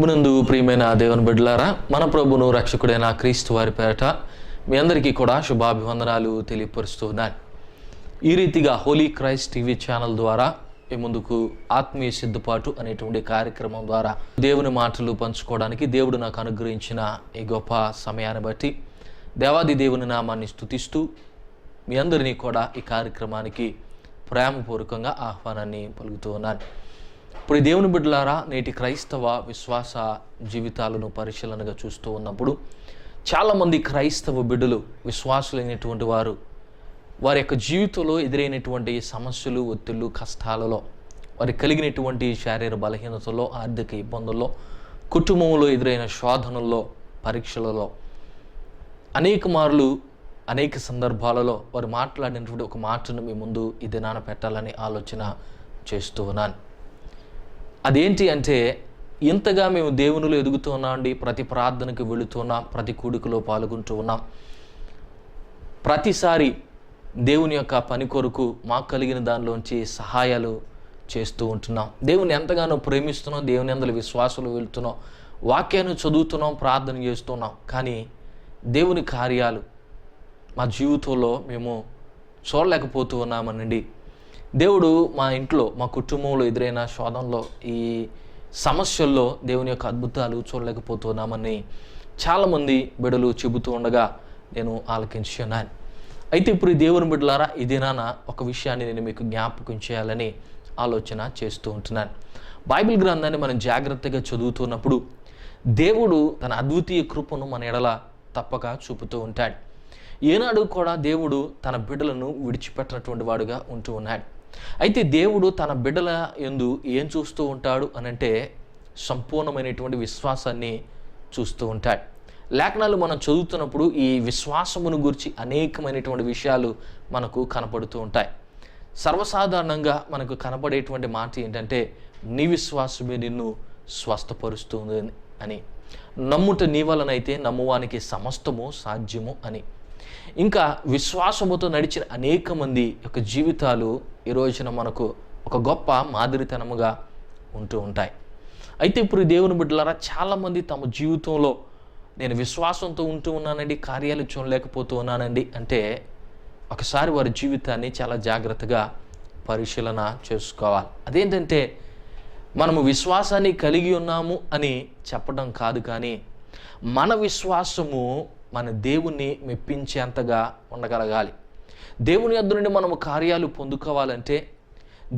ప్రభునందు ప్రియమైన దేవుని బిడ్డలారా, మన ప్రభును రక్షకుడైన క్రీస్తు వారి పేరట మీ అందరికీ కూడా శుభాభివందనాలు తెలియపరుస్తున్నాను. ఈ రీతిగా హోలీ క్రైస్ట్ టీవీ ఛానల్ ద్వారా మీ ముందుకు ఆత్మీయ సిద్ధపాటు అనేటువంటి కార్యక్రమం ద్వారా దేవుని మాటలు పంచుకోవడానికి దేవుడు నాకు అనుగ్రహించిన ఈ గొప్ప సమయాన్ని బట్టి దేవాది దేవుని నామాన్ని స్తుతిస్తూ మీ అందరినీ కూడా ఈ కార్యక్రమానికి ప్రేమపూర్వకంగా ఆహ్వానాన్ని పలుకుతూ ఉన్నాను. ఇప్పుడు ఈ దేవుని బిడ్డలారా, నేటి క్రైస్తవ విశ్వాస జీవితాలను పరిశీలనగా చూస్తూ ఉన్నప్పుడు చాలామంది క్రైస్తవ బిడ్డలు విశ్వాసులైనటువంటి వారు వారి యొక్క జీవితంలో ఎదురైనటువంటి సమస్యలు, ఒత్తిళ్ళు, కష్టాలలో, వారికి కలిగినటువంటి శారీరక బలహీనతలో, ఆర్థిక ఇబ్బందుల్లో, కుటుంబంలో ఎదురైన శోధనల్లో, పరీక్షలలో అనేక మార్లు అనేక సందర్భాలలో వారు మాట్లాడినటువంటి ఒక మాటను మీ ముందు ఈ దినాన పెట్టాలని ఆలోచన చేస్తూ ఉన్నాను. అదేంటి అంటే, ఇంతగా మేము దేవునిలో ఎదుగుతూ ఉన్నాం అండి, ప్రతి ప్రార్థనకు వెళుతున్నాం, ప్రతి కూడికలో పాల్గొంటూ ఉన్నాం, ప్రతిసారి దేవుని యొక్క పని కొరకు మాకు కలిగిన దానిలోంచి సహాయాలు చేస్తూ ఉంటున్నాం, దేవుని ఎంతగానో ప్రేమిస్తున్నాం, దేవుని అందరి విశ్వాసాలు వెళుతున్నాం, వాక్యాన్ని చదువుతున్నాం, ప్రార్థన చేస్తున్నాం, కానీ దేవుని కార్యాలు మా జీవితంలో మేము చూడలేకపోతూ ఉన్నామనండి. దేవుడు మా ఇంట్లో, మా కుటుంబంలో ఎదురైన శోధనలో, ఈ సమస్యల్లో దేవుని యొక్క అద్భుతాలు చూడలేకపోతున్నామని చాలామంది బిడ్డలు చెబుతూ ఉండగా నేను ఆలకించున్నాను. అయితే ఇప్పుడు ఈ దేవుని బిడ్డలారా, ఈ దినాన ఒక విషయాన్ని నేను మీకు జ్ఞాపకం చేయాలని ఆలోచన చేస్తూ ఉంటున్నాను. బైబిల్ గ్రంథాన్ని మనం జాగ్రత్తగా చదువుతున్నప్పుడు దేవుడు తన అద్వితీయ కృపను మన ఎడల తప్పక చూపుతూ ఉంటాడు. ఏనాడు కూడా దేవుడు తన బిడ్డలను విడిచిపెట్టినటువంటి వాడుగా ఉంటూ ఉన్నాడు. అయితే దేవుడు తన బిడ్డల యందు ఏం చూస్తూ ఉంటాడు అనంటే, సంపూర్ణమైనటువంటి విశ్వాసాన్ని చూస్తూ ఉంటాడు. లేఖనాలు మనం చదువుతున్నప్పుడు ఈ విశ్వాసమును గురించి అనేకమైనటువంటి విషయాలు మనకు కనపడుతూ ఉంటాయి. సర్వసాధారణంగా మనకు కనపడేటువంటి మాట ఏంటంటే, నీ విశ్వాసమే నిన్ను స్వస్థపరుస్తుంది అని, నమ్ముట నీ వలనైతే నమ్మువానికి సమస్తము సాధ్యము అని. ఇంకా విశ్వాసముతో నడిచిన అనేక మంది యొక్క జీవితాలు ఈ రోజున మనకు ఒక గొప్ప మాదిరితనముగా ఉంటూ ఉంటాయి. అయితే ఇప్పుడు దేవుని బిడ్డలారా, చాలామంది తమ జీవితంలో నేను విశ్వాసంతో ఉంటూ ఉన్నానండి, కార్యాలు చూడలేకపోతూ ఉన్నానండి అంటే, ఒకసారి వారి జీవితాన్ని చాలా జాగ్రత్తగా పరిశీలన చేసుకోవాలి. అదేంటంటే, మనము విశ్వాసాన్ని కలిగి ఉన్నాము అని చెప్పడం కాదు, కానీ మన విశ్వాసము మన దేవుణ్ణి మెప్పించేంతగా ఉండగలగాలి. దేవుని యొద్ద నుండి మనము కార్యాలు పొందుకోవాలంటే,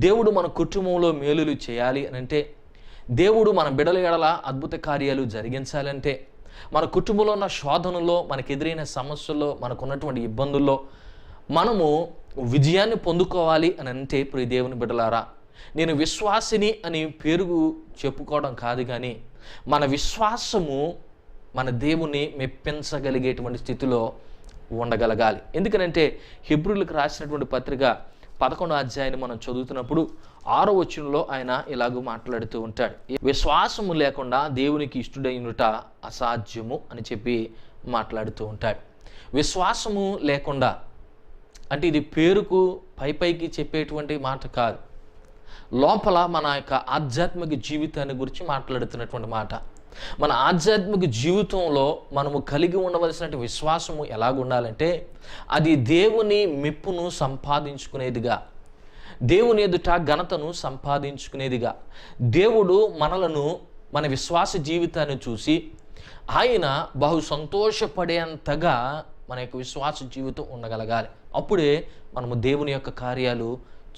దేవుడు మన కుటుంబంలో మేలులు చేయాలి అనంటే, దేవుడు మన బిడ్డల ఎడల అద్భుత కార్యాలు జరిగించాలంటే, మన కుటుంబంలో ఉన్న శోధనలో, మనకు ఎదురైన సమస్యల్లో, మనకున్నటువంటి ఇబ్బందుల్లో మనము విజయాన్ని పొందుకోవాలి అని అంటే, ప్రియ దేవుని బిడ్డలారా, నేను విశ్వాసిని అని పేరు చెప్పుకోవడం కాదు, కానీ మన విశ్వాసము మన దేవుని మెప్పించగలిగేటువంటి స్థితిలో ఉండగలగాలి. ఎందుకనంటే, హెబ్రీయులకు రాసినటువంటి పత్రిక 11వ అధ్యాయాన్ని మనం చదువుతున్నప్పుడు 6వ వచనంలో ఆయన ఇలాగూ మాట్లాడుతూ ఉంటాడు. విశ్వాసము లేకుండా దేవునికి ఇష్టడైనట అసాధ్యము అని చెప్పి మాట్లాడుతూ ఉంటాడు. విశ్వాసము లేకుండా అంటే ఇది పేరుకు పైకి చెప్పేటువంటి మాట కాదు, లోపల మన యొక్క ఆధ్యాత్మిక జీవితాన్ని గురించి మాట్లాడుతున్నటువంటి మాట. మన ఆధ్యాత్మిక జీవితంలో మనము కలిగి ఉండవలసిన విశ్వాసము ఎలాగుండాలంటే, అది దేవుని మెప్పును సంపాదించుకునేదిగా, దేవుని ఎదుట ఘనతను సంపాదించుకునేదిగా, దేవుడు మనలను, మన విశ్వాస జీవితాన్ని చూసి ఆయన బహు సంతోషపడేంతగా మన యొక్క విశ్వాస జీవితం ఉండగలగాలి. అప్పుడే మనము దేవుని యొక్క కార్యాలు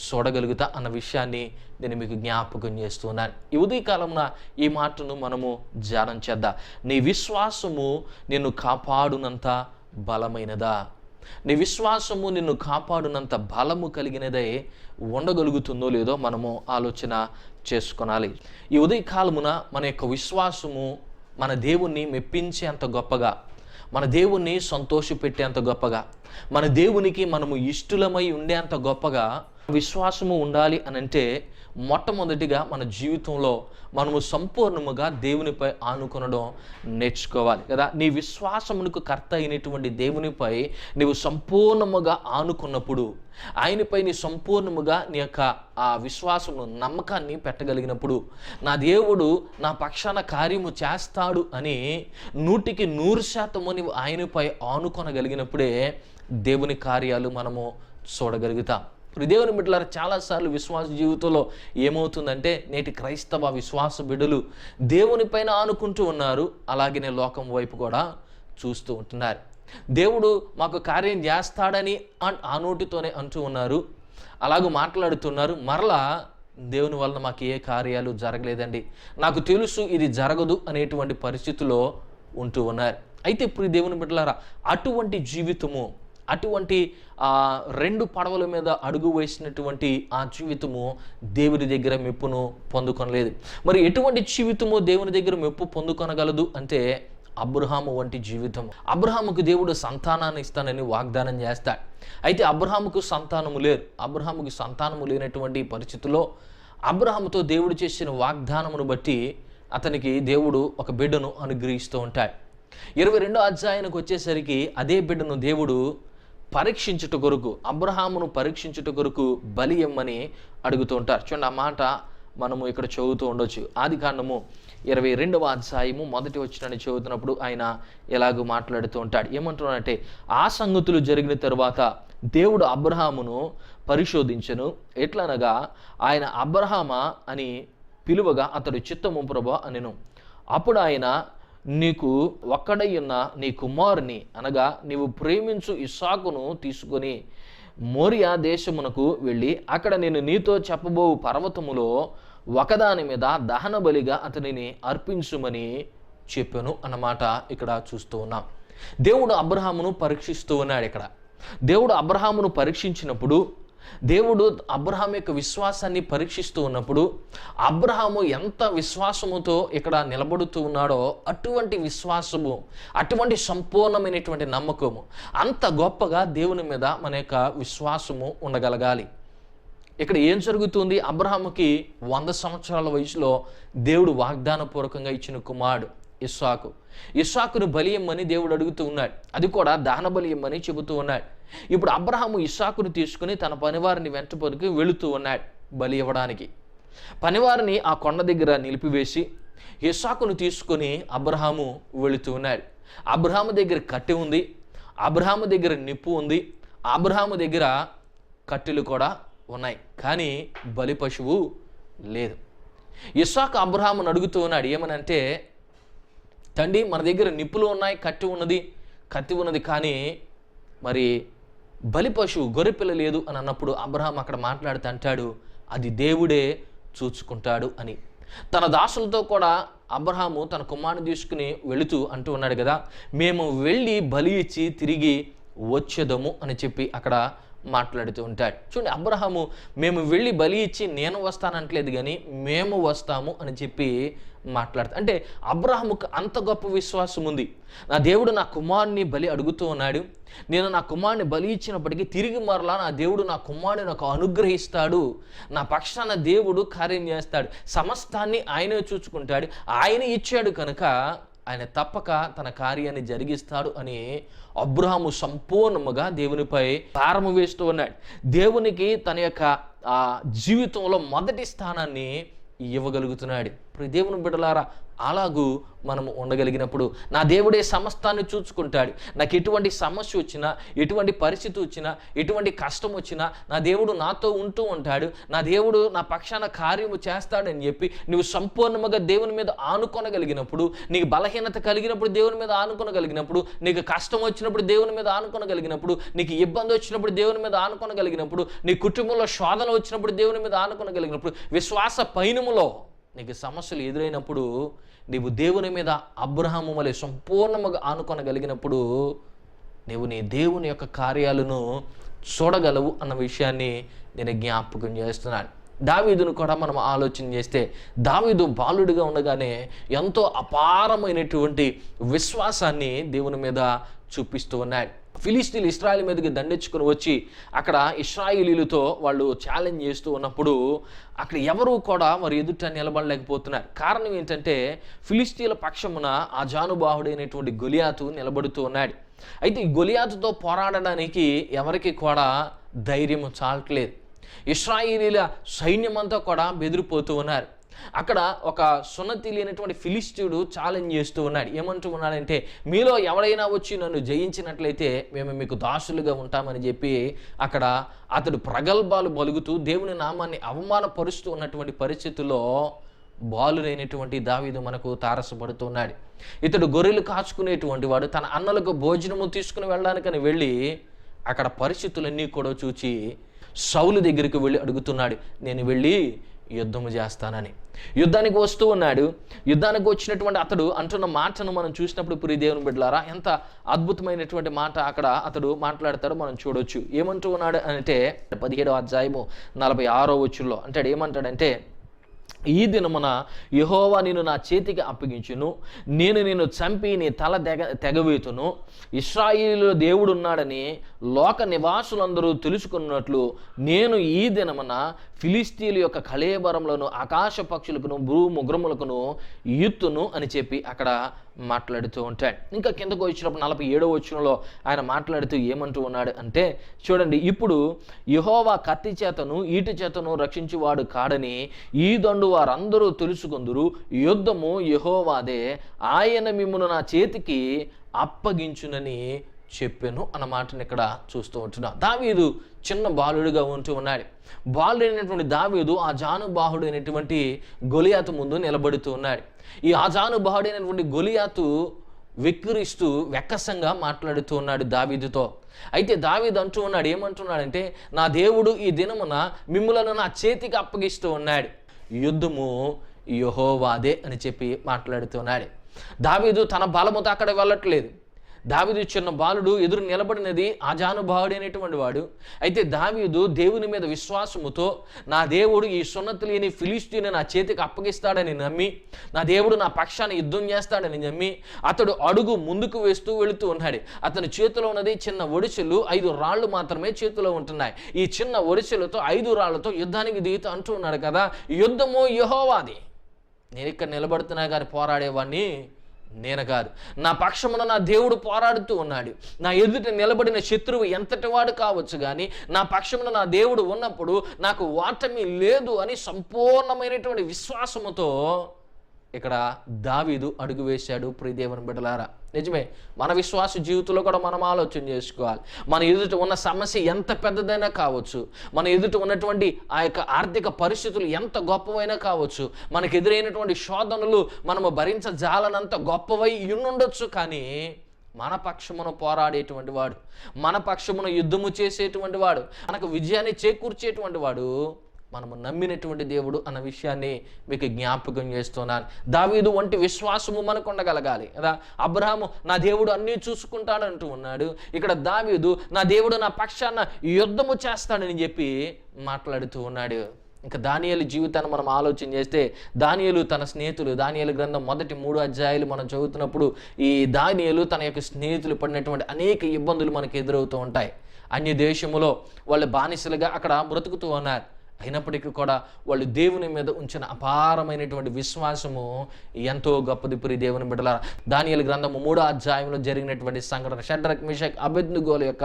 చూడగలుగుతా అన్న విషయాన్ని నేను మీకు జ్ఞాపకం చేస్తున్నాను. ఈ ఉదయకాలంలో ఈ మాటను మనము ధ్యానం చేద్దాం. నీ విశ్వాసము నిన్ను కాపాడునంత బలమైనదా? నీ విశ్వాసము నిన్ను కాపాడునంత బలము కలిగినదే ఉండగలుగుతుందో లేదో మనము ఆలోచన చేసుకోవాలి. ఈ ఉదయకాలమున మన యొక్క విశ్వాసము మన దేవుణ్ణి మెప్పించేంత గొప్పగా, మన దేవుణ్ణి సంతోషపెట్టేంత గొప్పగా, మన దేవునికి మనము ఇష్టలమై ఉండేంత గొప్పగా విశ్వాసము ఉండాలి అని అంటే మొట్టమొదటిగా మన జీవితంలో మనము సంపూర్ణముగా దేవునిపై ఆనుకొనడం నేర్చుకోవాలి కదా. నీ విశ్వాసమునకు కర్త అయినటువంటి దేవునిపై నీవు సంపూర్ణముగా ఆనుకున్నప్పుడు, ఆయనపై నీ సంపూర్ణముగా నీ యొక్క ఆ విశ్వాసము నమ్మకాన్ని పెట్టగలిగినప్పుడు, నా దేవుడు నా పక్షాన కార్యము చేస్తాడు అని 100% నీవు ఆయనపై ఆనుకొనగలిగినప్పుడే దేవుని కార్యాలు మనము చూడగలుగుతాం. దేవుని బిడ్డలారా, చాలాసార్లు విశ్వాస జీవితంలో ఏమవుతుందంటే నేటి క్రైస్తవ విశ్వాస బిడ్డలు దేవునిపైన ఆనుకుంటూ ఉన్నారు, అలాగనే లోకం వైపు కూడా చూస్తూ ఉంటున్నారు. దేవుడు మాకు కార్యం చేస్తాడని ఆ నోటితోనే అంటూ ఉన్నారు, అలాగూ మాట్లాడుతున్నారు. మరలా దేవుని వలన మాకు ఏ కార్యాలు జరగలేదండి, నాకు తెలుసు ఇది జరగదు అనేటువంటి పరిస్థితిలో ఉంటూ ఉన్నారు. అయితే ఇప్పుడు దేవుని బిడ్డలారా, అటువంటి జీవితము, అటువంటి 2 పడవల మీద అడుగు వేసినటువంటి ఆ జీవితము దేవుని దగ్గర మెప్పును పొందుకొనలేదు. మరి ఎటువంటి జీవితము దేవుని దగ్గర మెప్పు పొందుకొనగలదు అంటే అబ్రహాము వంటి జీవితం. అబ్రహాముకు దేవుడు సంతానాన్ని ఇస్తానని వాగ్దానం చేస్తాడు. అయితే అబ్రహాముకు సంతానము లేరు. అబ్రహాముకు సంతానము లేనటువంటి పరిస్థితిలో అబ్రహాముతో దేవుడు చేసిన వాగ్దానమును బట్టి అతనికి దేవుడు ఒక బిడ్డను అనుగ్రహిస్తూ ఉంటాడు. 22వ అధ్యాయానికి వచ్చేసరికి అదే బిడ్డను దేవుడు పరీక్షించుట కొరకు, అబ్రహామును పరీక్షించుట కొరకు బలి ఇమ్మని అడుగుతూ ఉంటారు. చూడండి, ఆ మాట మనము ఇక్కడ చదువుతూ ఉండొచ్చు. ఆదికాండము 22వ అధ్యాయము 1వ వచనాన్ని చదువుతున్నప్పుడు ఆయన ఎలాగో మాట్లాడుతూ ఉంటాడు. ఏమంటున్నాడంటే, ఆ సంగతులు జరిగిన తరువాత దేవుడు అబ్రహామును పరిశోధించెను. ఎట్లనగా ఆయన అబ్రహామా అని పిలువగా అతడు చిత్తము ప్రభువా అనెను. అప్పుడు ఆయన, నీకు ఒక్కడై ఉన్న నీ కుమారుని అనగా నీవు ప్రేమించు ఇస్సాకును తీసుకొని మోరియా దేశమునకు వెళ్ళి అక్కడ నేను నీతో చెప్పబో పర్వతములో ఒకదాని మీద దహన బలిగా అతనిని అర్పించుమని చెప్పాను అన్నమాట ఇక్కడ చూస్తూ ఉన్నాం. దేవుడు అబ్రహామును పరీక్షిస్తూ ఉన్నాడు. ఇక్కడ దేవుడు అబ్రహామును పరీక్షించినప్పుడు, దేవుడు అబ్రహాం యొక్క విశ్వాసాన్ని పరీక్షిస్తూ ఉన్నప్పుడు, అబ్రహాము ఎంత విశ్వాసముతో ఇక్కడ నిలబడుతూ ఉన్నాడో అటువంటి విశ్వాసము, అటువంటి సంపూర్ణమైనటువంటి నమ్మకము, అంత గొప్పగా దేవుని మీద మన యొక్క విశ్వాసము ఉండగలగాలి. ఇక్కడ ఏం జరుగుతుంది? అబ్రహాముకి 100 సంవత్సరాల వయసులో దేవుడు వాగ్దానపూర్వకంగా ఇచ్చిన కుమారుడు ఇస్సాకు. ఇస్సాకును బలి ఇమ్మని దేవుడు అడుగుతూ ఉన్నాడు. అది కూడా దహన బలి ఇమ్మని చెబుతూ ఉన్నాడు. ఇప్పుడు అబ్రహాము ఇస్సాకును తీసుకుని తన పనివారిని వెంట పొరికి వెళుతూ ఉన్నాడు బలి ఇవ్వడానికి. పనివారిని ఆ కొండ దగ్గర నిలిపివేసి ఇస్సాకును తీసుకొని అబ్రహాము వెళుతూ ఉన్నాడు. అబ్రహాము దగ్గర కట్టె ఉంది, అబ్రహాము దగ్గర నిప్పు ఉంది, అబ్రహాము దగ్గర కట్టెలు కూడా ఉన్నాయి, కానీ బలి పశువు లేదు. ఇస్సాకు అబ్రహామును అడుగుతూ ఉన్నాడు, ఏమనంటే, తండ్రి మన దగ్గర నిప్పులు ఉన్నాయి, కత్తి ఉన్నది, కానీ మరి బలి పశువు గొర్రెపిల్ల లేదు అని అన్నప్పుడు అబ్రహాం అక్కడ మాట్లాడుతూ అంటాడు, అది దేవుడే చూచుకుంటాడు అని. తన దాసులతో కూడా అబ్రహాము తన కుమారుని తీసుకుని వెళుతూ అంటూ ఉన్నాడు కదా, మేము వెళ్ళి బలి ఇచ్చి తిరిగి వచ్చేదము అని చెప్పి అక్కడ మాట్లాడుతూ ఉంటాడు. చూడండి, అబ్రహాము మేము వెళ్ళి బలి ఇచ్చి నేను వస్తానంటలేదు, కానీ మేము వస్తాము అని చెప్పి మాట్లాడుతా. అంటే అబ్రహాముకు అంత గొప్ప విశ్వాసం ఉంది. నా దేవుడు నా కుమారుని బలి అడుగుతూ ఉన్నాడు, నేను నా కుమారుని బలి ఇచ్చినప్పటికీ తిరిగి మరలా నా దేవుడు నా కుమారుని నాకు అనుగ్రహిస్తాడు, నా పక్షాన దేవుడు కార్యం చేస్తాడు, సమస్తాన్ని ఆయనే చూసుకుంటాడు, ఆయన ఇచ్చాడు కనుక ఆయన తప్పక తన కార్యాన్ని జరిగిస్తాడు అని అబ్రహాము సంపూర్ణముగా దేవునిపై భారము వేస్తూ ఉన్నాడు. దేవునికి తన యొక్క జీవితంలో మొదటి స్థానాన్ని ఇవ్వగలుగుతున్నాడు. దేవుని బిడ్డలారా, అలాగూ మనము ఉండగలిగినప్పుడు నా దేవుడే సమస్తాన్ని చూసుకుంటాడు. నాకు ఎటువంటి సమస్య వచ్చినా, ఎటువంటి పరిస్థితి వచ్చినా, ఎటువంటి కష్టం వచ్చినా నా దేవుడు నాతో ఉంటూ ఉంటాడు, నా దేవుడు నా పక్షాన కార్యము చేస్తాడని చెప్పి నువ్వు సంపూర్ణంగా దేవుని మీద ఆనుకొనగలిగినప్పుడు, నీకు బలహీనత కలిగినప్పుడు దేవుని మీద ఆనుకొనగలిగినప్పుడు, నీకు కష్టం వచ్చినప్పుడు దేవుని మీద ఆనుకొనగలిగినప్పుడు, నీకు ఇబ్బంది వచ్చినప్పుడు దేవుని మీద ఆనుకొనగలిగినప్పుడు, నీ కుటుంబంలో శోధన వచ్చినప్పుడు దేవుని మీద ఆనుకొనగలిగినప్పుడు, విశ్వాస పయనములో నీకు సమస్యలు ఎదురైనప్పుడు నీవు దేవుని మీద అబ్రహాము వలె సంపూర్ణముగా ఆనుకొనగలిగినప్పుడు నీవు నీ దేవుని యొక్క కార్యాలను చూడగలవు అన్న విషయాన్ని నేను జ్ఞాపకం చేస్తున్నాను. దావీదును కూడా మనం ఆలోచన చేస్తే, దావీదు బాలుడిగా ఉండగానే ఎంతో అపారమైనటువంటి విశ్వాసాన్ని దేవుని మీద చూపిస్తూ ఉన్నాడు. ఫిలిస్తీన్లు ఇశ్రాయేల్ మీదకి దండెచ్చుకొని వచ్చి అక్కడ ఇశ్రాయేలీలతో వాళ్ళు ఛాలెంజ్ చేస్తూ ఉన్నప్పుడు అక్కడ ఎవరు కూడా వారు ఎదుట నిలబడలేకపోతున్నారు. కారణం ఏంటంటే ఫిలిస్తీన్ల పక్షమున ఆ జానుబాహుడైనటువంటి గొలియాతు నిలబడుతూ ఉన్నాడు. అయితే ఈ గొలియాతుతో పోరాడడానికి ఎవరికి కూడా ధైర్యం చాలట్లేదు. ఇశ్రాయేలీల సైన్యమంతా కూడా బెదిరిపోతూ ఉన్నారు. అక్కడ ఒక సున్నతి లేనటువంటి ఫిలిస్తీయుడు ఛాలెంజ్ చేస్తూ ఉన్నాడు. ఏమంటూ ఉన్నాడంటే, మీలో ఎవరైనా వచ్చి నన్ను జయించినట్లయితే మేము మీకు దాసులుగా ఉంటామని చెప్పి అక్కడ అతడు ప్రగల్భాలు పలుకుతూ దేవుని నామాన్ని అవమానపరుస్తూ ఉన్నటువంటి పరిస్థితుల్లో బాలురైనటువంటి దావీదు మనకు తారసపడుతున్నాడు. ఇతడు గొర్రెలు కాచుకునేటువంటి వాడు. తన అన్నలకు భోజనము తీసుకుని వెళ్ళడానికని వెళ్ళి అక్కడ పరిస్థితులన్నీ కూడా చూచి సౌలు దగ్గరికి వెళ్ళి అడుగుతున్నాడు, నేను వెళ్ళి యుద్ధము చేస్తానని. యుద్ధానికి వస్తూ ఉన్నాడు. యుద్ధానికి వచ్చినటువంటి అతడు అంటున్న మాటను మనం చూసినప్పుడు ప్రియ దేవుని బిడ్డలారా, ఎంత అద్భుతమైనటువంటి మాట అక్కడ అతడు మాట్లాడతాడో మనం చూడొచ్చు. ఏమంటూ ఉన్నాడు అంటే 17వ అధ్యాయము 46వ వచనంలో అంటాడు. ఏమంటాడంటే, ఈ దినమున యెహోవా నిన్ను నా చేతికి అప్పగించును, నేను నిన్ను చంపి నీ తల తెగవేతును. ఇశ్రాయేలు దేవుడున్నాడని లోక నివాసులందరూ తెలుసుకున్నట్లు నేను ఈ దినమున ఫిలిస్తీన్ల యొక్క కళేబరములను ఆకాశ పక్షులకును భూముగ్రములకును ఈత్తును అని చెప్పి అక్కడ మాట్లాడుతూ ఉంటాడు. ఇంకా కిందకు వచ్చినప్పుడు 47వ వచనంలో ఆయన మాట్లాడుతూ ఏమంటూ ఉన్నాడు అంటే, చూడండి, ఇప్పుడు యెహోవా కత్తి చేతను ఈటి చేతను రక్షించువాడు కాడని ఈ దండు వారందరూ తెలుసుకుందురు. యుద్ధము యెహోవాదే, ఆయన మిమ్మును నా చేతికి అప్పగించునని చెప్పాను అన్న మాటను ఇక్కడ చూస్తూ ఉంటున్నా. దావీదు చిన్న బాలుడిగా ఉంటూ ఉన్నాడు. బాలుడైనటువంటి దావీదు ఆ జానుబాహుడైనటువంటి గొలియాతు ముందు నిలబడుతూ ఉన్నాడు. ఈ ఆజానుబాహుడైనటువంటి గొలియాతు వెక్కిరిస్తూ వెక్కసంగా మాట్లాడుతూ ఉన్నాడు దావీదుతో. అయితే దావీదు అంటూ ఉన్నాడు, ఏమంటున్నాడంటే, నా దేవుడు ఈ దినమున మిమ్ములను నా చేతికి అప్పగిస్తూ ఉన్నాడు, యుద్ధము యెహోవాదే అని చెప్పి మాట్లాడుతున్నాడు. దావీదు తన బలముతో అక్కడ వెళ్ళట్లేదు. దావీదు చిన్న బాలుడు, ఎదురు నిలబడినది ఆజానుబాహుడైనటువంటి వాడు. అయితే దావీదు దేవుని మీద విశ్వాసముతో నా దేవుడు ఈ సున్నతి లేని ఫిలిస్తీయుని నా చేతికి అప్పగిస్తాడని నమ్మి, నా దేవుడు నా పక్షాన్ని యుద్ధం చేస్తాడని నమ్మి అతడు అడుగు ముందుకు వేస్తూ వెళుతూ ఉన్నాడు. అతని చేతిలో ఉన్నది చిన్న ఒడిసెలు, 5 రాళ్ళు మాత్రమే చేతిలో ఉంటున్నాయి. ఈ చిన్న ఒడిసెలతో 5 రాళ్లతో యుద్ధానికి దిగుతూ అంటూ ఉన్నాడు కదా, యుద్ధము యెహోవాది, నేను ఇక్కడ నిలబడుతున్నా కానీ పోరాడేవాడిని నేను కాదు, నా పక్షమున నా దేవుడు పోరాడుతూ ఉన్నాడు. నా ఎదుట నిలబడిన శత్రువు ఎంతటి వాడు కావచ్చు కానీ నా పక్షమున నా దేవుడు ఉన్నప్పుడు నాకు ఓటమి లేదు అని సంపూర్ణమైనటువంటి విశ్వాసముతో ఇక్కడ దావీదు అడుగు వేశాడు. ప్రియ దేవుని బిడ్డలారా, నిజమే, మన విశ్వాస జీవితంలో కూడా మనం ఆలోచన చేసుకోవాలి. మన ఎదుట ఉన్న సమస్య ఎంత పెద్దదైనా కావచ్చు, మన ఎదుట ఉన్నటువంటి ఆ యొక్క ఆర్థిక పరిస్థితులు ఎంత గొప్పవైనా కావచ్చు, మనకు ఎదురైనటువంటి శోధనలు మనము భరించజాలనంత గొప్పవై ఉండొచ్చు, కానీ మన పక్షమున పోరాడేటువంటి వాడు, మన పక్షమున యుద్ధము చేసేటువంటి వాడు, మనకు విజయాన్ని చేకూర్చేటువంటి వాడు మనము నమ్మినటువంటి దేవుడు అన్న విషయాన్ని మీకు జ్ఞాపకం చేస్తున్నాను. దావీదు వంటి విశ్వాసము మనకు ఉండగలగాలి కదా. అబ్రహాము నా దేవుడు అన్నీ చూసుకుంటాడంటూ ఉన్నాడు. ఇక్కడ దావీదు నా దేవుడు నా పక్షాన యుద్ధము చేస్తాడని చెప్పి మాట్లాడుతూ ఉన్నాడు. ఇంకా దానియేలు జీవితాన్ని మనం ఆలోచన చేస్తే, దానియేలు తన స్నేహితులు, దానియేలు గ్రంథం మొదటి 3 అధ్యాయాలు మనం చదువుతున్నప్పుడు ఈ దానియేలు తన యొక్క స్నేహితులు పడినటువంటి అనేక ఇబ్బందులు మనకు ఎదురవుతూ ఉంటాయి. అన్య దేశములో వాళ్ళు బానిసలుగా అక్కడ బ్రతుకుతూ ఉన్నారు. అయినప్పటికీ కూడా వాళ్ళు దేవుని మీద ఉంచిన అపారమైనటువంటి విశ్వాసము ఎంతో గొప్పది. ప్రియ దేవుని బిడ్డలారా, దానియేలు గ్రంథము 3వ అధ్యాయంలో జరిగినటువంటి సంఘటన, షడ్రక్ మెషక్ అబేద్నెగోల యొక్క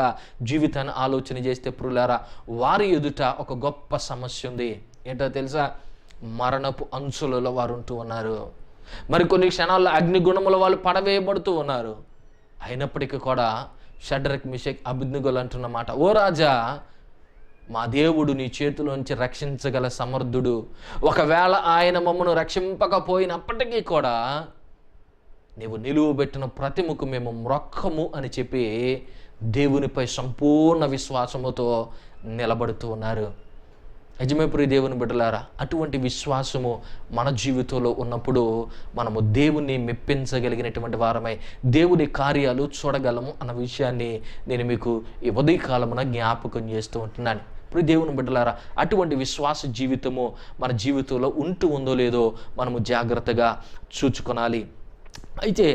జీవితాన్ని ఆలోచన చేస్తే ప్రియులారా, వారి ఎదుట ఒక గొప్ప సమస్య ఉంది. ఏంటో తెలుసా? మరణపు అంచులలో వారు ఉంటూ ఉన్నారు. మరికొన్ని క్షణాల్లో అగ్నిగుణముల వాళ్ళు పడవేయబడుతూ ఉన్నారు. అయినప్పటికీ కూడా షడ్రక్ మెషక్ అబేద్నెగోలు అంటున్న మాట, ఓ రాజా, మా దేవుడు నీ చేతిలోంచి రక్షించగల సమర్థుడు. ఒకవేళ ఆయన మమ్మను రక్షింపకపోయినప్పటికీ కూడా నీవు నిలువబెట్టిన ప్రతిమకు మేము మ్రొక్కము అని చెప్పి దేవునిపై సంపూర్ణ విశ్వాసముతో నిలబడుతూ ఉన్నారు. నిజమే ప్రియ దేవుని బిడ్డలారా, అటువంటి విశ్వాసము మన జీవితంలో ఉన్నప్పుడు మనము దేవుణ్ణి మెప్పించగలిగినటువంటి వారమై దేవుని కార్యాలు చూడగలము అన్న విషయాన్ని నేను మీకు ఈ ఉదయకాలమున జ్ఞాపకం చేస్తూ ఉంటున్నాను. ప్రియ దేవుని బిడ్డలారా, అటువంటి విశ్వాస జీవితము మన జీవితంలో ఉందో లేదో మనము జాగ్రత్తగా చూచుకొనాలి. అయితే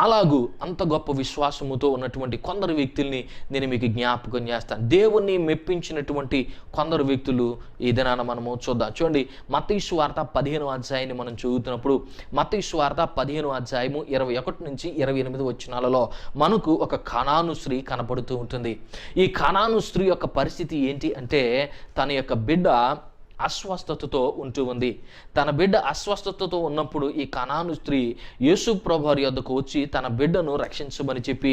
అలాగూ అంత గొప్ప విశ్వాసముతో ఉన్నటువంటి కొందరు వ్యక్తుల్ని నేను మీకు జ్ఞాపకం చేస్తాను. దేవుణ్ణి మెప్పించినటువంటి కొందరు వ్యక్తులు ఈ దినాన మనము చూద్దాం. చూడండి, మత్తయి సువార్త 15వ అధ్యాయాన్ని మనం చదువుతున్నప్పుడు మత్తయి సువార్త 15వ అధ్యాయము 21 నుంచి 28 వచనాలలో మనకు ఒక కనాను స్త్రీ కనపడుతూ ఉంటుంది. ఈ కనాను స్త్రీ యొక్క పరిస్థితి ఏంటి అంటే తన యొక్క బిడ్డ అస్వస్థతతో ఉంటూ ఉంది. తన బిడ్డ అస్వస్థతతో ఉన్నప్పుడు ఈ కనాను స్త్రీ యేసు ప్రభువారి యొద్దకు వచ్చి తన బిడ్డను రక్షించమని చెప్పి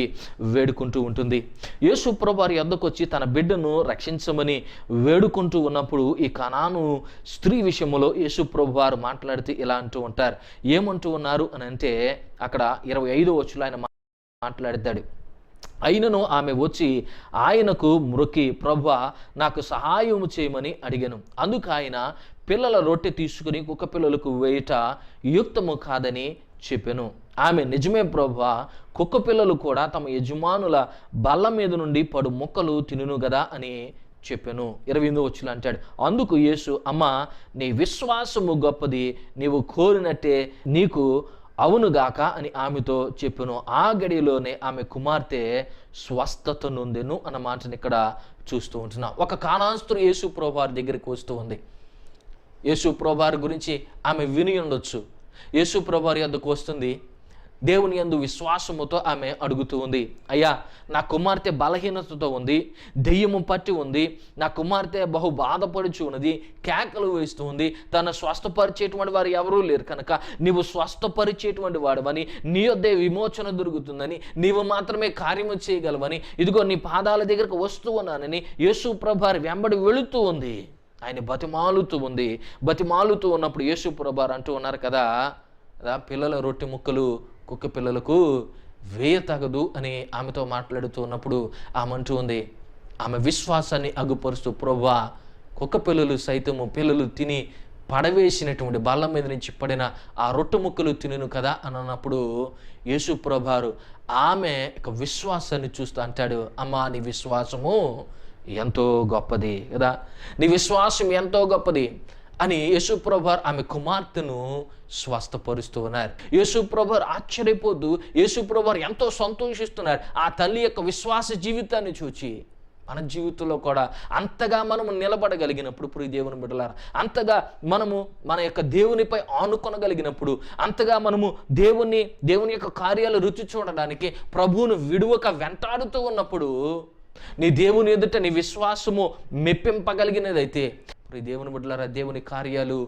వేడుకుంటూ ఉంటుంది. యేసు ప్రభువారి యొద్దకు వచ్చి తన బిడ్డను రక్షించమని వేడుకుంటూ ఉన్నప్పుడు ఈ కనాను స్త్రీ విషయంలో యేసు ప్రభువారు మాట్లాడితే ఇలా అంటూ ఉంటారు. ఏమంటూ ఉన్నారు అని అంటే అక్కడ 25వ వచనంలో ఆయన మాట్లాడతాడు. అయినను ఆమె వచ్చి ఆయనకు మ్రొక్కి, ప్రభువా నాకు సహాయము చేయమని అడిగాను. అందుకు ఆయన పిల్లల రొట్టె తీసుకుని కుక్క పిల్లలకు వేయుట యుక్తము కాదని చెప్పాను. ఆమె నిజమే ప్రభువా, కుక్క పిల్లలు కూడా తమ యజమానుల బల్ల మీద నుండి పడు ముక్కలు తినును గదా అని చెప్పాను. 28వ వచనం అంటాడు, అందుకు యేసు, అమ్మా నీ విశ్వాసము గొప్పది, నీవు కోరినట్టే నీకు అవునుగాక అని ఆమెతో చెప్పాను. ఆ గడిలోనే ఆమె కుమార్తె స్వస్థత నొందెను అన్న మాటని ఇక్కడ చూస్తూ ఉంటున్నాం. ఒక కానాను స్త్రీ యేసు ప్రభువారి దగ్గరికి వస్తూ ఉంది. యేసు ప్రభువారి గురించి ఆమె విని ఉండొచ్చు. యేసు ప్రభువారి యొద్దకు వస్తుంది. దేవుని యందు విశ్వాసముతో ఆమె అడుగుతూ ఉంది, అయ్యా నా కుమార్తె బలహీనతతో ఉంది, దెయ్యము పట్టి ఉంది, నా కుమార్తె బహు బాధపడుచు ఉన్నది, కేకలు వేస్తూ ఉంది, తను స్వస్థపరిచేటువంటి వారు ఎవరూ లేరు కనుక నీవు స్వస్థపరిచేటువంటి వాడవని, నీ యొద్దే విమోచన దొరుకుతుందని, నీవు మాత్రమే కార్యము చేయగలవని, ఇదిగో నీ పాదాల దగ్గరకు వస్తూ ఉన్నానని యేసు ప్రభువారి వెంబడి వెళుతూ ఉంది. ఆయన బతిమాలుతూ ఉంది. బతిమాలుతూ ఉన్నప్పుడు యేసు ప్రభువారు అంటూ ఉన్నారు కదా, పిల్లల రొట్టె ముక్కలు కుక్క పిల్లలకు వేయ తగదు అని ఆమెతో మాట్లాడుతూ ఉన్నప్పుడు ఆమె అంటూ ఉంది, ఆమె విశ్వాసాన్ని అగుపరుస్తూ, ప్రభువా కుక్క పిల్లలు సైతము పిల్లలు తిని పడవేసినటువంటి బల్ల మీద నుంచి పడిన ఆ రొట్టె ముక్కలు తినను కదా అని అన్నప్పుడు యేసు ప్రభువారు ఆమె యొక్క విశ్వాసాన్ని చూస్తూ అంటాడు, అమ్మా నీ విశ్వాసము ఎంతో గొప్పది కదా, నీ విశ్వాసం ఎంతో గొప్పది అని యేసు ప్రభువారు ఆమె కుమార్తెను స్వస్థపరుస్తూ ఉన్నారు. యేసు ప్రభువారు ఆశ్చర్యపోతూ యేసు ప్రభువారు ఎంతో సంతోషిస్తున్నారు ఆ తల్లి యొక్క విశ్వాస జీవితాన్ని చూచి. మన జీవితంలో కూడా అంతగా మనము నిలబడగలిగినప్పుడు, ప్రియ దేవుని బిడ్డలారా, అంతగా మనము మన యొక్క దేవునిపై ఆనుకొనగలిగినప్పుడు, అంతగా మనము దేవుని యొక్క కార్యాలు రుచి చూడడానికి ప్రభువును విడువక వెంటాడుతూ ఉన్నప్పుడు, నీ దేవుని ఎదుట నీ విశ్వాసము మెప్పింపగలిగినదైతే, ప్రియ దేవుని బిడ్డలారా, దేవుని కార్యాలు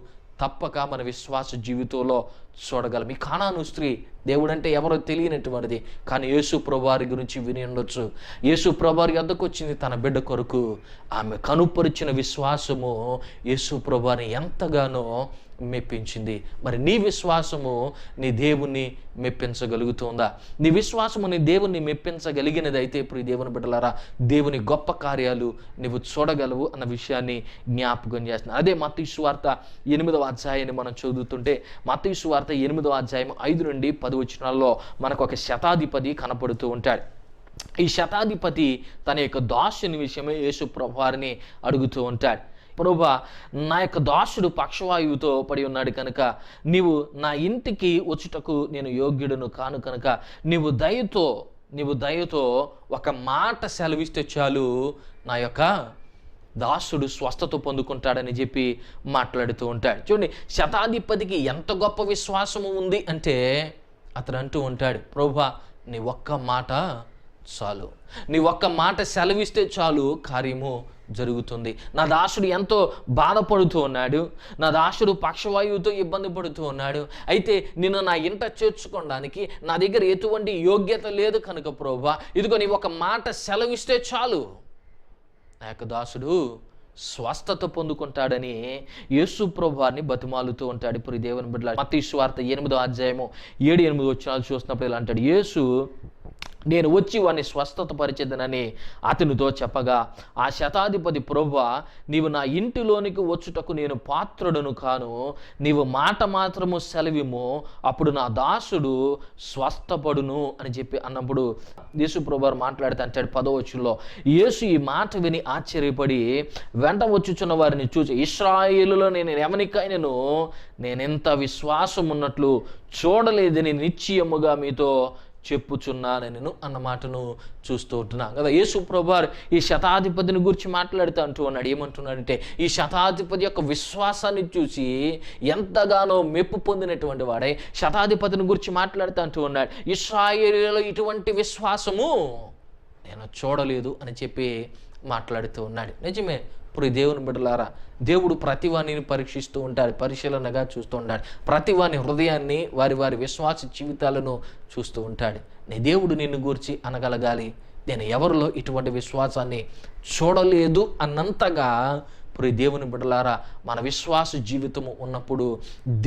తప్పక మన విశ్వాస జీవితంలో చూడగలం. ఈ కానాను స్త్రీ దేవుడంటే ఎవరో తెలియనటువంటిది, కానీ యేసు ప్రభువారి గురించి విని ఉండొచ్చు. యేసు ప్రభువారి యొద్దకు వచ్చింది తన బిడ్డ కొరకు. ఆమె కనుపరిచిన విశ్వాసము యేసు ప్రభువారిని ఎంతగానో మెప్పించింది. మరి నీ విశ్వాసము నీ దేవుణ్ణి మెప్పించగలుగుతుందా? నీ విశ్వాసము నీ దేవుణ్ణి మెప్పించగలిగినదైతే, ప్రియ దేవుని బిడ్డలారా, దేవుని గొప్ప కార్యాలు నువ్వు చూడగలవు అన్న విషయాన్ని జ్ఞాపకం చేస్తున్నాను. అదే మత్తయి సువార్త 8వ అధ్యాయాన్ని మనం చదువుతుంటే, మత్తయి సువార్త 8వ అధ్యాయం 5 నుండి 10 వచనాల్లో మనకు ఒక శతాధిపతి కనపడుతూ ఉంటాడు. ఈ శతాధిపతి తన యొక్క దాసుని విషయమే యేసు ప్రభువారిని అడుగుతూ ఉంటాడు. ప్రభువా, నా యొక్క దాసుడు పక్షవాయువుతో పడి ఉన్నాడు కనుక నీవు నా ఇంటికి వచ్చుటకు నేను యోగ్యుడను కాను కనుక నీవు దయతో ఒక మాట సెలవిస్తే చాలు నా యొక్క దాసుడు స్వస్థత పొందుకుంటాడని చెప్పి మాట్లాడుతూ ఉంటాడు. చూడండి, శతాధిపతికి ఎంత గొప్ప విశ్వాసము ఉంది అంటే అతను అంటూ ఉంటాడు, ప్రభువా నీ ఒక్క మాట చాలు, నీ ఒక్క మాట సెలవిస్తే చాలు కార్యము జరుగుతుంది. నా దాసుడు ఎంతో బాధపడుతూ ఉన్నాడు, నా దాసుడు పక్షవాయువుతో ఇబ్బంది పడుతూ ఉన్నాడు, అయితే నిన్ను నా ఇంట చేర్చుకోవడానికి నా దగ్గర ఎటువంటి యోగ్యత లేదు కనుక ప్రభువా, ఇదిగో నీ ఒక మాట సెలవిస్తే చాలు నా యొక్క దాసుడు స్వస్థత పొందుకుంటాడని యేసు ప్రభువారిని బతిమాలుతూ ఉంటాడు. ఇప్పుడు దేవుని బిడ్డలారా, మత్తయి సువార్త 8వ అధ్యాయము 7-8 వచనాలు చూసినప్పుడు ఇలా అంటాడు, యేసు నేను వచ్చి వాడిని స్వస్థత పరిచేదనని అతనితో చెప్పగా ఆ శతాధిపతి, ప్రభువా నీవు నా ఇంటిలోనికి వచ్చుటకు నేను పాత్రుడను కాను, నీవు మాట మాత్రము సెలవిము, అప్పుడు నా దాసుడు స్వస్థపడును అని చెప్పి అన్నప్పుడు యేసు ప్రభువారు మాట్లాడితే అంటాడు 10వ వచనంలో, యేసు ఈ మాట విని ఆశ్చర్యపడి వెంట వచ్చుచున్న వారిని చూసి, ఇశ్రాయేలులో నేను ఎవరికైనాను నేనెంత విశ్వాసం ఉన్నట్లు చూడలేదని నిశ్చయముగా మీతో చెప్పుచున్నానని అన్న మాటను చూస్తూ ఉంటున్నాం కదా. యేసు ప్రభువారు ఈ శతాధిపతిని గురించి మాట్లాడుతూ అంటూ ఉన్నాడు. ఏమంటున్నాడంటే, ఈ శతాధిపతి యొక్క విశ్వాసాన్ని చూసి ఎంతగానో మెప్పు పొందినటువంటి వాడే శతాధిపతిని గురించి మాట్లాడుతూ అంటూ ఉన్నాడు. ఇశ్రాయేలులో ఇటువంటి విశ్వాసము నేను చూడలేదు అని చెప్పి మాట్లాడుతూ ఉన్నాడు. నిజమే. ఇప్పుడు దేవుని బిడ్డలారా, దేవుడు ప్రతి వాణిని పరీక్షిస్తూ ఉంటాడు, పరిశీలనగా చూస్తూ ఉంటాడు. ప్రతి వాని హృదయాన్ని, వారి వారి విశ్వాస జీవితాలను చూస్తూ ఉంటాడు. నీ దేవుడు నిన్ను గూర్చి అనగలగాలి, నేను ఎవరిలో ఇటువంటి విశ్వాసాన్ని చూడలేదు అన్నంతగా. ఇప్పుడు దేవుని బిడ్డలారా, మన విశ్వాస జీవితము ఉన్నప్పుడు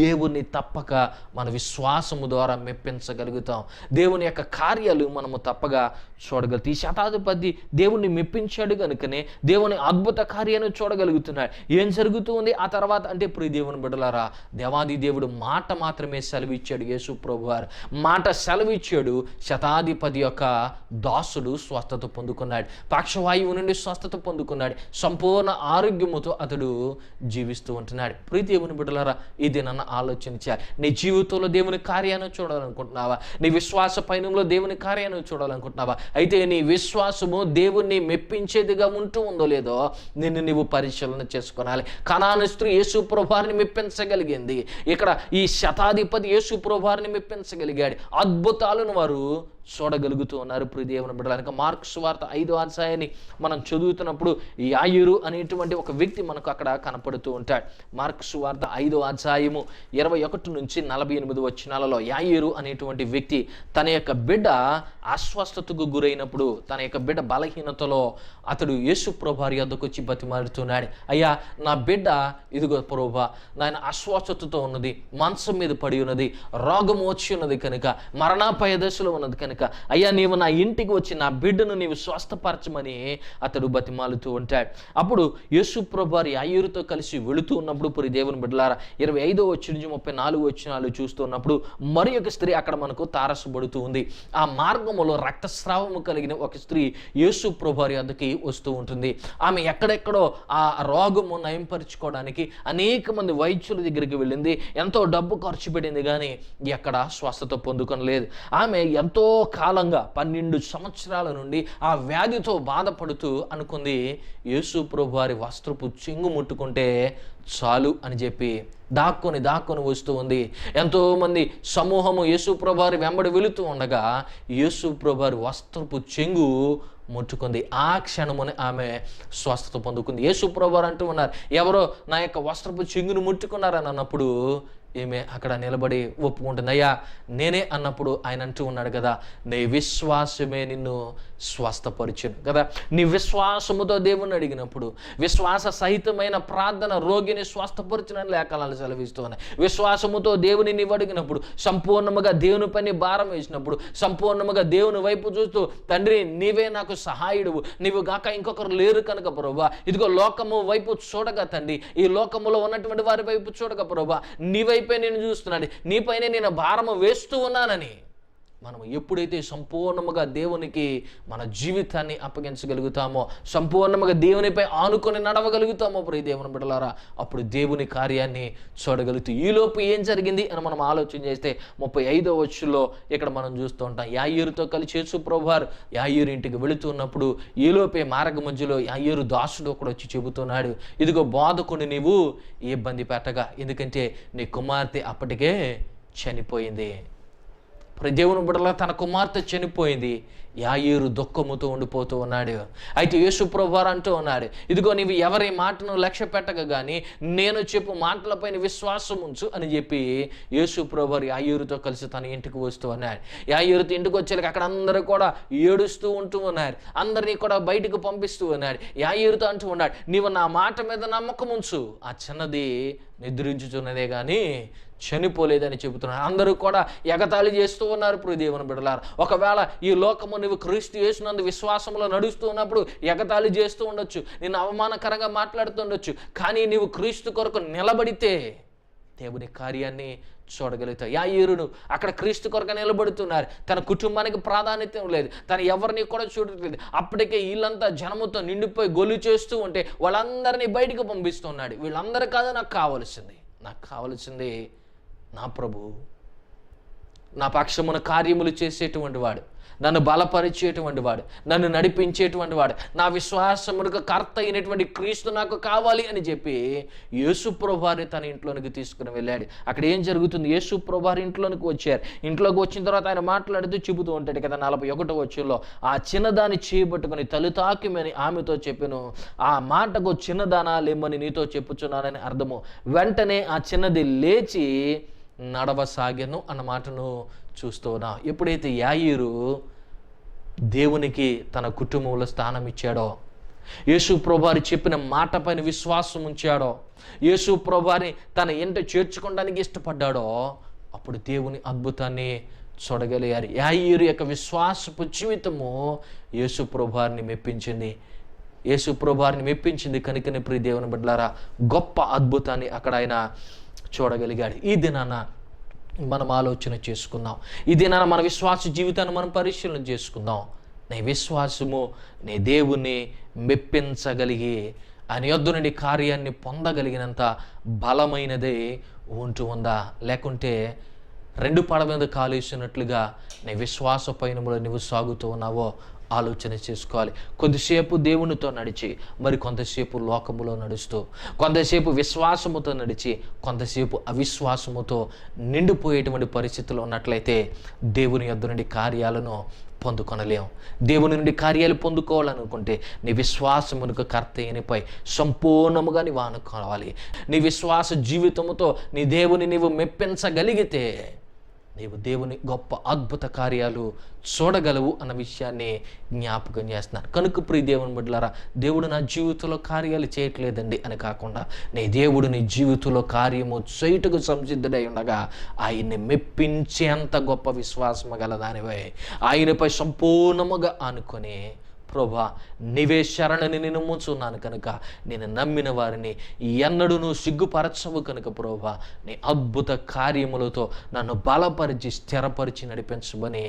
దేవుని తప్పక మన విశ్వాసము ద్వారా మెప్పించగలుగుతాం. దేవుని యొక్క కార్యాలు మనము తప్పగా చూడగలుగుతాం. ఈ శతాధిపతి దేవుణ్ణి మెప్పించాడు కనుకనే దేవుని అద్భుత కార్యాన్ని చూడగలుగుతున్నాడు. ఏం జరుగుతుంది ఆ తర్వాత అంటే, ఇప్పుడు దేవుని బిడ్డలారా, దేవాది దేవుడు మాట మాత్రమే సెలవిచ్చాడు. యేసు ప్రభువారు మాట సెలవిచ్చాడు. శతాధిపతి యొక్క దాసుడు స్వస్థత పొందుకున్నాడు, పక్షవాయువు నుండి స్వస్థత పొందుకున్నాడు, సంపూర్ణ ఆరోగ్యముతో అతడు జీవిస్తూ ఉంటున్నాడు. ప్రీతి దేవుని బిడ్డలారా, ఇది నన్ను ఆలోచించాలి. నీ జీవితంలో దేవుని కార్యాన్ని చూడాలనుకుంటున్నావా? నీ విశ్వాస పయనంలో దేవుని కార్యాన్ని చూడాలనుకుంటున్నావా? అయితే నీ విశ్వాసము దేవుణ్ణి మెప్పించేదిగా ఉంటూ ఉందో లేదో నిన్ను నీవు పరిశీలన చేసుకోవాలి. కనాను స్త్రీ యేసు ప్రభువారిని మెప్పించగలిగింది. ఇక్కడ ఈ శతాధిపతి యేసు ప్రభువారిని మెప్పించగలిగాడు. అద్భుతాలను వారు చూడగలుగుతూ ఉన్నారు. ప్రియ దేవుని బిడ్డలారా, మార్కు సువార్త 5వ అధ్యాయాన్ని మనం చదువుతున్నప్పుడు యాయిరు అనేటువంటి ఒక వ్యక్తి మనకు అక్కడ కనపడుతూ ఉంటాడు. మార్కు సువార్త 5వ అధ్యాయము 21 నుంచి 48 వచనాలలో యాయిరు అనేటువంటి వ్యక్తి తన యొక్క బిడ్డ అస్వస్థతకు గురైనప్పుడు, తన యొక్క బిడ్డ బలహీనతలో అతడు యేసు ప్రభువారి యొద్దకు వచ్చి బతిమాలుతున్నాడు. అయ్యా, నా బిడ్డ ఇదిగో ప్రభువా, నాయన అస్వస్థతతో ఉన్నది, మంచం మీద పడి ఉన్నది, రోగం వచ్చి ఉన్నది కనుక, మరణాపాయ దశలో ఉన్నది కనుక, అయ్యా నీవు నా ఇంటికి వచ్చి నా బిడ్డను నీవు స్వస్థపరచమని అతడు బతిమాలుతూ ఉంటాడు. అప్పుడు యేసు ప్రభువారు యాయిరుతో కలిసి వెళుతూ ఉన్నప్పుడు, పురి దేవుని బిడ్డలారా, 25వ వచనం నుంచి 34వ వచనాలు చూస్తున్నప్పుడు మరి ఒక స్త్రీ అక్కడ మనకు తారసపడుతూ ఉంది. ఆ మార్గములో రక్తస్రావము కలిగిన ఒక స్త్రీ యేసు ప్రభువారి వద్దకి వస్తూ ఉంటుంది. ఆమె ఎక్కడెక్కడో ఆ రోగము నయంపరుచుకోవడానికి అనేక మంది వైద్యుల దగ్గరికి వెళ్ళింది, ఎంతో డబ్బు ఖర్చు పెట్టింది, కానీ ఎక్కడ స్వస్థత పొందుకొనలేదు. ఆమె ఎంతో కాలంగా 12 సంవత్సరాల నుండి ఆ వ్యాధితో బాధపడుతూ అనుకుంది, యేసు ప్రభువారి వస్త్రపు చెంగు ముట్టుకుంటే చాలు అని చెప్పి దాక్కొని వస్తూ ఉంది. ఎంతోమంది సమూహము యేసు ప్రభువారి వెంబడి వెళుతూ ఉండగా యేసు ప్రభువారి వస్త్రపు చెంగు ముట్టుకుంది. ఆ క్షణముని ఆమె స్వస్థత పొందుకుంది. యేసు ప్రభువారు అంటూ ఉన్నారు, ఎవరో నా యొక్క వస్త్రపు చెంగును ముట్టుకున్నారని అన్నప్పుడు ఈమె అక్కడ నిలబడి ఒప్పుకుంటుంది. అయ్యా నేనే అన్నప్పుడు ఆయన అంటూ ఉన్నాడు కదా, నీ విశ్వాసమే నిన్ను స్వస్థపరిచును కదా. నీ విశ్వాసముతో దేవుని అడిగినప్పుడు విశ్వాస సహితమైన ప్రార్థన రోగిని స్వస్థపరిచునని లేఖనాలు సెలవిస్తూ ఉన్నాయి. విశ్వాసముతో దేవుని నీవు అడిగినప్పుడు, సంపూర్ణముగా దేవుని పని భారం వేసినప్పుడు, సంపూర్ణముగా దేవుని వైపు చూస్తూ, తండ్రి నీవే నాకు సహాయుడువు, నీవు గాక ఇంకొకరు లేరు కనుక ప్రభువా, ఇదిగో లోకము వైపు చూడగా తండ్రి, ఈ లోకములో ఉన్నటువంటి వారి వైపు చూడగా ప్రభువా, నీ వైపే నేను చూస్తున్నాడు, నీపైనే నేను భారము వేస్తూ ఉన్నానని మనం ఎప్పుడైతే సంపూర్ణముగా దేవునికి మన జీవితాన్ని అప్పగించగలుగుతామో, సంపూర్ణముగా దేవునిపై ఆనుకొని నడవగలుగుతామో ప్రియ దేవుని బిడ్డలారా, అప్పుడు దేవుని కార్యాన్ని చూడగలుగుతాం. ఈలోపు ఏం జరిగింది అని మనం ఆలోచన చేస్తే 35వ వచనంలో ఇక్కడ మనం చూస్తూ ఉంటాం. యాయిరుతో కలిసి యేసు ప్రభువారు యాయిరు ఇంటికి వెళుతున్నప్పుడు ఈలోపే మార్గ మధ్యలో యాయిరు దాసుడు ఒకడు వచ్చి చెబుతున్నాడు, ఇదిగో బోధకుని నీవు ఇబ్బంది పెట్టగా, ఎందుకంటే నీ కుమార్తె అప్పటికే చనిపోయింది. దేవుని బిడ్డలా తన కుమార్తె చనిపోయింది. యాయిరు దుఃఖముతో ఉండిపోతూ ఉన్నాడు. అయితే యేసు ప్రభువారు అంటూ ఉన్నాడు, ఇదిగో నీవు ఎవరి మాటను లక్ష్య పెట్టక కానీ నేను చెప్పు మాటలపైన విశ్వాసం ఉంచు అని చెప్పి యేసు ప్రభువారు యాయిరుతో కలిసి తన ఇంటికి వస్తూ ఉన్నాడు. యాయిరుతో ఇంటికి వచ్చేలాగా అక్కడ అందరూ కూడా ఏడుస్తూ ఉంటూ ఉన్నారు, అందరినీ కూడా బయటకు పంపిస్తూ ఉన్నాడు. యాయిరుతో అంటూ ఉన్నాడు, నీవు నా మాట మీద నమ్మకం ఉంచు, ఆ చిన్నది నిద్రించుచున్నదే కానీ చనిపోలేదని చెబుతున్నారు. అందరూ కూడా ఎగతాళి చేస్తూ ఉన్నారు. ప్రియ దేవుని బిడ్డలారా, ఒకవేళ ఈ లోకము నువ్వు క్రీస్తు యేసునందు విశ్వాసంలో నడుస్తూ ఉన్నప్పుడు ఎగతాళి చేస్తూ ఉండొచ్చు, నిన్ను అవమానకరంగా మాట్లాడుతుండొచ్చు, కానీ నీవు క్రీస్తు కొరకు నిలబడితే దేవుని కార్యాన్ని చూడగలుగుతావు. యాయిరును అక్కడ క్రీస్తు కొరకు నిలబడుతున్నారు, తన కుటుంబానికి ప్రాధాన్యత లేదు, తను ఎవరిని కూడా చూడట్లేదు. అప్పటికే వీళ్ళంతా జనముతో నిండిపోయి గొల్లు చేస్తూ ఉంటే వాళ్ళందరినీ బయటకు పంపిస్తున్నాడు. వీళ్ళందరూ కాదు నాకు కావాల్సింది నా ప్రభు, నా పక్షమున కార్యములు చేసేటువంటి వాడు, నన్ను బలపరిచేటువంటి వాడు, నన్ను నడిపించేటువంటి వాడు, నా విశ్వాసమునకు కర్త అయినటువంటి క్రీస్తు నాకు కావాలి అని చెప్పి యేసుప్రభువారిని తన ఇంట్లోనికి తీసుకుని వెళ్ళాడు. అక్కడ ఏం జరుగుతుంది? యేసుప్రభువారి ఇంట్లోనికి వచ్చారు. ఇంట్లోకి వచ్చిన తర్వాత ఆయన మాట్లాడుతూ చెబుతూ ఉంటాడు కదా 41వ వచనంలో, ఆ చిన్నదాన్ని చేయబట్టుకుని తలు తాకిమని ఆమెతో చెప్పెను. ఆ మాటకు చిన్నదానా లేమని నీతో చెప్పుచున్నానని అర్థము. వెంటనే ఆ చిన్నది లేచి నడవసాగెను అన్న మాటను చూస్తూ ఉన్నాం. ఎప్పుడైతే యాయీరు దేవునికి తన కుటుంబంలో స్థానం ఇచ్చాడో, యేసు ప్రభువారు చెప్పిన మాట పైన విశ్వాసం ఉంచాడో, యేసు ప్రభువారిని తన ఇంట చేర్చుకోవడానికి ఇష్టపడ్డాడో, అప్పుడు దేవుని అద్భుతాన్ని చూడగలిగారు. యాయీరు యొక్క విశ్వాసపు జీవితము యేసు ప్రభువారిని మెప్పించింది. యేసు ప్రభువారిని మెప్పించింది కనుకనే ప్రియ దేవుని బిడ్డలారా గొప్ప అద్భుతాన్ని అక్కడ ఆయన చూడగలిగాడు. ఈ దినాన మనం ఆలోచన చేసుకుందాం. ఈ దినాన మన విశ్వాస జీవితాన్ని మనం పరిశీలన చేసుకుందాం. నీ విశ్వాసము నీ దేవుణ్ణి మెప్పించగలిగి ఆయన యొద్ద నుండి కార్యాన్ని పొందగలిగినంత బలమైనదే ఉంటూ ఉందా? లేకుంటే 2 పడవ మీద కాలేసినట్లుగా నీ విశ్వాస పయనములో నువ్వు సాగుతూ ఉన్నావో ఆలోచన చేసుకోవాలి. కొద్దిసేపు దేవునితో నడిచి మరి కొంతసేపు లోకములో నడుస్తూ, కొంతసేపు విశ్వాసముతో నడిచి కొంతసేపు అవిశ్వాసముతో నిండిపోయేటువంటి పరిస్థితుల్లో ఉన్నట్లయితే దేవుని యొద్ద నుండి కార్యాలను పొందుకొనలేము. దేవుని నుండి కార్యాలు పొందుకోవాలనుకుంటే నీ విశ్వాసమునకు కర్త అయినపై సంపూర్ణముగా నీవు ఆనుకోవాలి. నీ విశ్వాస జీవితముతో నీ దేవుని నీవు మెప్పించగలిగితే నీవు దేవుని గొప్ప అద్భుత కార్యాలు చూడగలవు అన్న విషయాన్ని జ్ఞాపకం చేస్తున్నాను. కనుక ప్రియ దేవుని బిడ్డలారా, దేవుడు నా జీవితంలో కార్యాలు చేయట్లేదండి అని కాకుండా నీ దేవుడు నీ జీవితంలో కార్యము చేయుటకు సంసిద్ధుడై ఉండగా ఆయన్ని మెప్పించేంత గొప్ప విశ్వాసము గలదానివై ఆయనపై సంపూర్ణముగా ఆనుకొని, ప్రభా నీవే శరణని నేను నమ్ముచున్నాను కనుక నేను నమ్మిన వారిని ఎన్నడూ సిగ్గుపరచవు కనుక ప్రభా నీ అద్భుత కార్యములతో నన్ను బలపరిచి స్థిరపరిచి నడిపించమని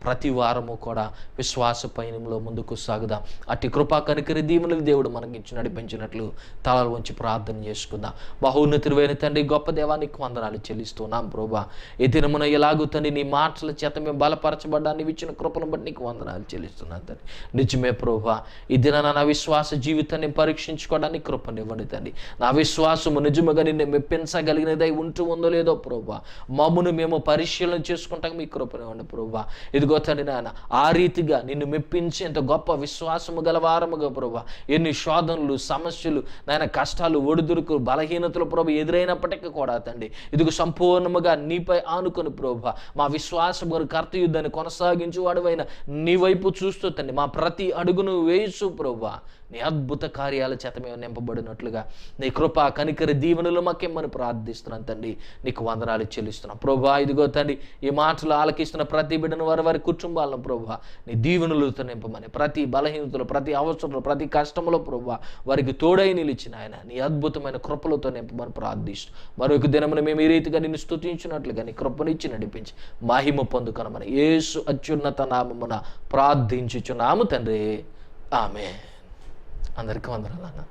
ప్రతి వారము కూడా విశ్వాస పయనంలో ముందుకు సాగుదాం. అట్టి కృపా కనికరి దీవెనలు దేవుడు మనకి ఇచ్చి నడిపించినట్లు తలలు వంచి ప్రార్థన చేసుకుందాం. బహున్నతుడైన తండ్రి, గొప్ప దేవానికి వందనాలు చెల్లిస్తున్నాం ప్రభా. ఈ దినమున ఎలాగూ తండ్రి నీ మాటల చేత మేము బలపరచబడ్డాన్ని ఇచ్చిన కృపను బట్టి నీకు వందనాలు చెల్లిస్తున్నాను తండ్రి. నిజమే ప్రభా, ఈ దినాన నా విశ్వాస జీవితాన్ని పరీక్షించుకోవడానికి కృపనివ్వండి తండ్రి. నా విశ్వాసము నిజముగా నిన్ను మెప్పించగలిగినదై ఉంటూ ఉందో లేదో ప్రభా మమ్మును మేము పరిశీలన చేసుకుంటాం. మీ కృపనివ్వండి ప్రభా. ఇదిగో తండ్రి నాయన, ఆ రీతిగా నిన్ను మెప్పించేంత గొప్ప విశ్వాసము గలవారముగా ప్రభా ఎన్ని శోధనలు, సమస్యలు, నాయన కష్టాలు, ఒడిదుడుకు, బలహీనతలు ప్రభు ఎదురైనప్పటికీ కూడా తండ్రి ఇదిగో సంపూర్ణముగా నీపై ఆనుకొని ప్రభా మా విశ్వాసము కర్త యుద్ధాన్ని కొనసాగించేవాడువైన నీ వైపు చూస్తూ తండ్రి మా ప్రతి అడుగును వేయచ్చు ప్రభా నీ అద్భుత కార్యాల చేత మేము నింపబడినట్లుగా నీ కృప కనికర దీవెనలు మాకేమని ప్రార్థిస్తున్నాను తండ్రి. నీకు వందనాలు చెల్లిస్తున్నాం ప్రభా. ఇదిగో తండ్రి ఈ మాటలు ఆలకిస్తున్న ప్రతి బిడ్డను వారి కుటుంబాలను ప్రభా నీ దీవెనలతో నింపమని, ప్రతి బలహీనతలు, ప్రతి అవసరంలో, ప్రతి కష్టంలో ప్రభా వారికి తోడై నిలిచిన ఆయన నీ అద్భుతమైన కృపలతో నింపమని ప్రార్థిస్తూ మరొక దినమున మేము ఈ రీతిగా నిన్ను స్తుతించినట్లుగా నీ కృపనిచ్చి నడిపించి మహిమ పొందుకొనమని యేసు అత్యున్నత నామమున ప్రార్థించుచున్నాము తండ్రి. ఆమేన్. అందరికీ వందనాలు.